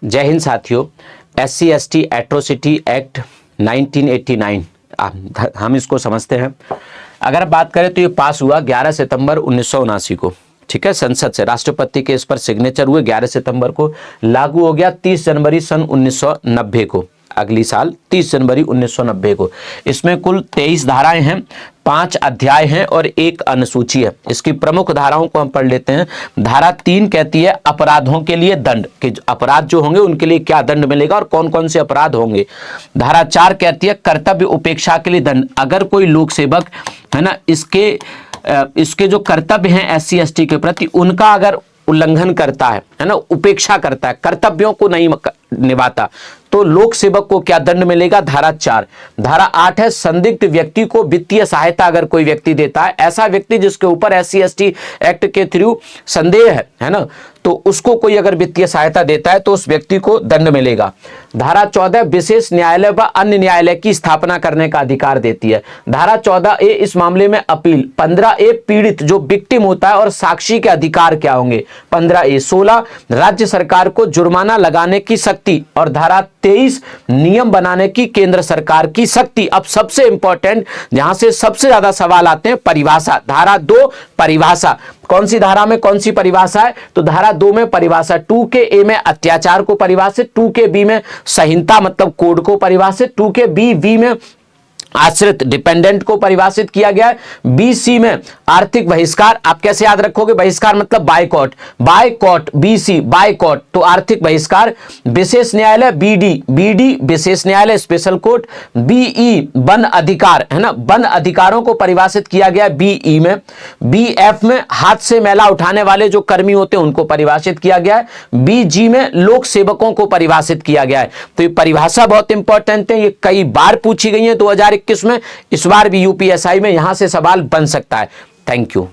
जय हिंद साथियों। SC/ST atrocity act 1989 हम इसको समझते हैं। अगर बात करें तो ये पास हुआ 11 सितंबर 1979 को, ठीक है, संसद से। राष्ट्रपति के इस पर सिग्नेचर हुए 11 सितंबर को, लागू हो गया 30 जनवरी सन 1990 को, अगली साल 30 जनवरी 1990 को। इसमें कुल 23 धाराएं हैं, 5 अध्याय हैं और 1 अनुसूची है। इसकी प्रमुख धाराओं को हम पढ़ लेते हैं। धारा 3 कहती है अपराधों के लिए दंड, कि अपराध जो होंगे उनके लिए क्या दंड मिलेगा और कौन कौन से अपराध होंगे। धारा 4 कहती है कर्तव्य उपेक्षा के लिए दंड। अगर कोई लोक सेवक है ना, इसके जो कर्तव्य हैं SC/ST के प्रति, उनका अगर उल्लंघन करता है ना, उपेक्षा करता है, कर्तव्यों को नहीं निभाता, तो लोक सेवक को क्या दंड मिलेगा। धारा 4। धारा 8 है संदिग्ध व्यक्ति को वित्तीय सहायता अगर कोई व्यक्ति देता है, ऐसा व्यक्ति जिसके ऊपर SC/ST एक्ट के थ्रू संदेह है ना, तो उसको कोई अगर वित्तीय सहायता देता है तो उस व्यक्ति को दंड मिलेगा। धारा 14 विशेष न्यायालय व अन्य न्यायालय की स्थापना करने का अधिकार देती है। धारा 14A इस मामले में अपील। 15A पीड़ित जो विक्टिम होता है और साक्षी के अधिकार क्या होंगे। 15A। 16 राज्य सरकार को जुर्माना लगाने की शक्ति और धारा 23 नियम बनाने की केंद्र सरकार की शक्ति। अब सबसे इंपॉर्टेंट, जहां से सबसे ज्यादा सवाल आते हैं, परिभाषा। धारा 2 परिभाषा। कौन सी धारा में कौन सी परिभाषा है, तो धारा 2 में परिभाषा। 2A में अत्याचार को परिभाषित, 2B में संहिता मतलब कोड को परिभाषित, 2B में आश्रित डिपेंडेंट को परिभाषित किया गया है। BC में आर्थिक बहिष्कार। आप कैसे याद रखोगे, बहिष्कार मतलब बायकॉट, BC बायकॉट, तो आर्थिक बहिष्कार। विशेष न्यायालय BD विशेष न्यायालय स्पेशल कोर्ट। BE वन अधिकार है ना, वन अधिकारों को परिभाषित किया गया BE में। BF में हाथ से मैला उठाने वाले जो कर्मी होते हैं उनको परिभाषित किया गया है। BG में लोक सेवकों को परिभाषित किया गया है। तो ये परिभाषा बहुत इंपॉर्टेंट है, ये कई बार पूछी गई है 2021 में, इस बार भी UPSI में यहां से सवाल बन सकता है। Thank you.